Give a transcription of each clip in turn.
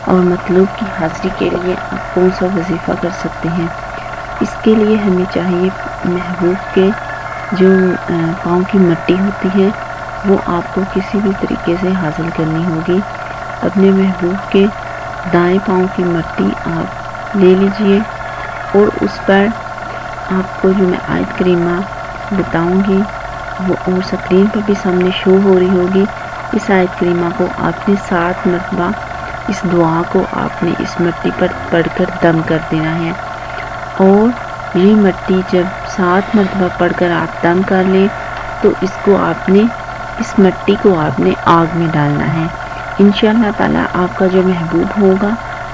اور مطلوب کی حاصری کے لیے آپ کون سا وظیفہ کر سکتے ہیں۔ اس کے لیے ہمیں چاہیے محبوب کے جو پاؤں کی مٹی ہوتی ہے وہ آپ کو کسی بھی طریقے سے حاصل کرنی ہوگی۔ اپنے محبوب کے دائیں پاؤں کی مٹی آپ لے لیجئے اور اس پر آپ کو جو میں آیت کریمہ بتاؤں گی وہ اور سکرین پر بھی سامنے شو ہو رہی ہوگی، اس آیت کریمہ کو آپ نے 7 مرتبہ اس دعا کو آپ نے اس مٹی پر پڑھ کر دم کر دینا ہے۔ اور یہ مٹی جب 7 مرتبہ پڑھ کر آپ دم کر لیں تو اس مٹی کو آپ نے آگ میں ڈالنا ہے۔ انشاءاللہ تعالیٰ آپ کا جو محبوب ہوگا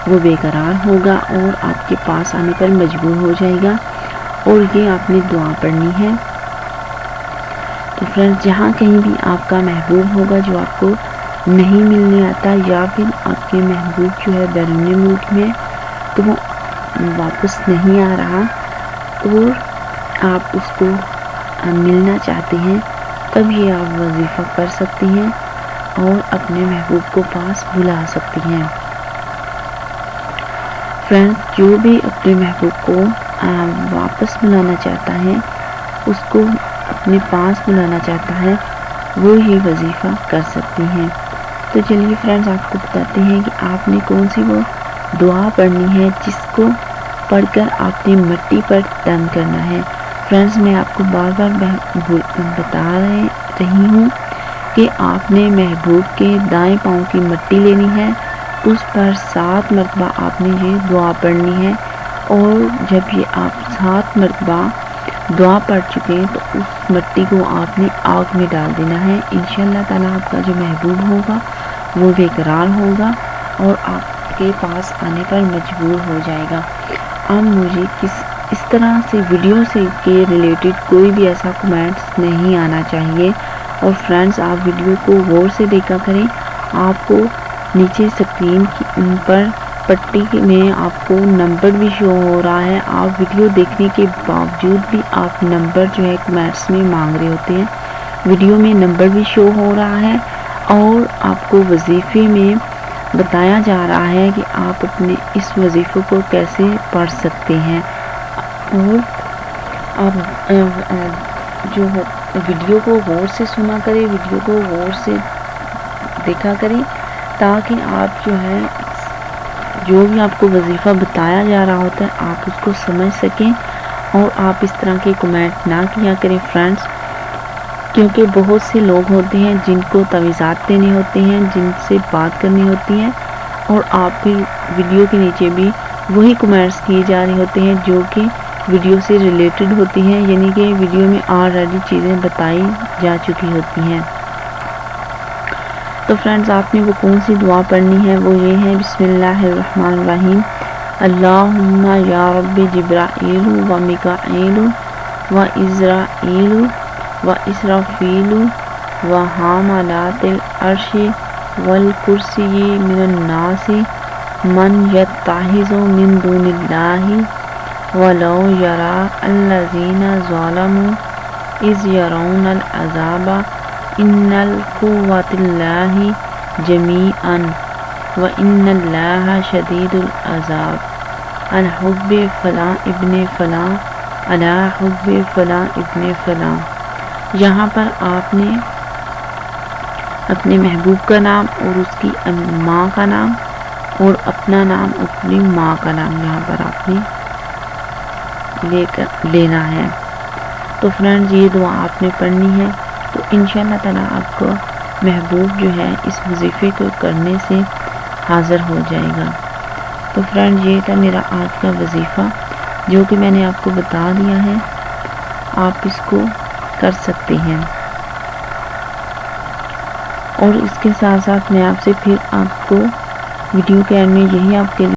وہ بے قرار ہوگا اور آپ کے پاس آنے پر مجبور ہو جائے گا، اور یہ آپ نے دعا پڑھنی ہے۔ تو فرینڈز، جہاں کہیں بھی آپ کا محبوب ہوگا جو آپ کو نہیں ملنے آتا، یا پھر آپ کے محبوب جو ہے بیرون ملک میں تو وہ واپس نہیں آ رہا اور آپ اس کو ملنا چاہتے ہیں، تب یہ آپ وظیفہ کر سکتی ہیں اور اپنے محبوب کو پاس بلا سکتی ہیں۔ فرینڈز، جو بھی اپنے محبوب کو واپس بلانا چاہتا ہے، اس کو اپنے پاس بلانا چاہتا ہے، وہ یہ وظیفہ کر سکتی ہیں۔ تو چلیے فرینڈز، آپ کو بتاتے ہیں کہ آپ نے کون سی وہ دعا پڑھنی ہے جس کو پڑھ کر آپ نے مٹی پر دم کرنا ہے۔ فرینڈز، میں آپ کو بار بار بتا رہی ہوں کہ آپ نے محبوب کے دائیں پاؤں کی مٹی لینی ہے، اس پر 7 مرتبہ آپ نے یہ دعا پڑھنی ہے، اور جب یہ آپ 7 مرتبہ دعا پڑھ چکے ہیں تو اس مٹی کو آپ نے آگ میں ڈال دینا ہے۔ انشاءاللہ تعالیٰ آپ کا جو محبوب ہوگا وہ بے قرار ہوگا اور آپ کے پاس آنے پر مجبور ہو جائے گا۔ اب مجھے اس طرح سے ویڈیو سے کے ریلیٹڈ کوئی بھی ایسا کمنٹس نہیں آنا چاہیے، اور فرینڈز آپ ویڈیو کو غور سے دیکھا کریں۔ آپ کو نیچے اسکرین پر پٹی میں آپ کو نمبر بھی شو ہو رہا ہے، آپ ویڈیو دیکھنے کے باوجود بھی آپ نمبر جو ہے کمنٹس میں مانگ رہے ہوتے ہیں۔ ویڈیو میں نمبر بھی شو ہو رہا ہے اور آپ کو وظیفے میں بتایا جا رہا ہے کہ آپ اپنے اس وظیفے کو کیسے پڑھ سکتے ہیں، اور آپ جو ویڈیو کو غور سے سنا کریں، ویڈیو کو غور سے دیکھا کریں، تاکہ آپ جو بھی آپ کو وظیفہ بتایا جا رہا ہوتا ہے آپ اس کو سمجھ سکیں، اور آپ اس طرح کے کمنٹ نہ کیا کریں فرینڈز، کیونکہ بہت سے لوگ ہوتے ہیں جن کو تعویذات دینے ہوتے ہیں، جن سے بات کرنی ہوتی ہے، اور آپ بھی ویڈیو کے نیچے بھی وہی کمنٹس کیے جا رہے ہوتے ہیں جو کہ ویڈیو سے ریلیٹڈ ہوتی ہیں، یعنی کہ ویڈیو میں آلریڈی چیزیں بتائی جا چکی ہوتی ہیں۔ تو فرینڈز، آپ نے وہ کون سی دعا پڑھنی ہے وہ یہ ہے، بسم اللہ الرحمن الرحیم، اللہم یا رب جبرائیل و میکائیل و عزرائیل و اسرافیل و حاملات العرش والکرسی من الناس من یتخذ من دون اللہ ولو یری الذین ظلموا اذ یرون العذاب ان القوة اللہ جمیعا وان اللہ شدید العذاب الحب فلاں ابن فلاں علی حب فلاں ابن فلاں۔ یہاں پر آپ نے اپنے محبوب کا نام اور اس کی ماں کا نام اور اپنا نام، اپنی ماں کا نام یہاں پر آپ نے لینا ہے۔ تو فرینڈز، یہ دعا آپ نے پڑھنی ہے، تو انشاءاللہ تعالیٰ آپ کو محبوب جو ہے اس وظیفے کو کرنے سے حاضر ہو جائے گا۔ تو فرینڈز، یہ تھا میرا آج کا وظیفہ جو کہ میں نے آپ کو بتا دیا ہے، آپ اس کو کر سکتے ہیں۔ اور اس کے ساتھ ساتھ میں آپ سے پھر آپ کو ویڈیو کے اینڈ میں یہی آپ کے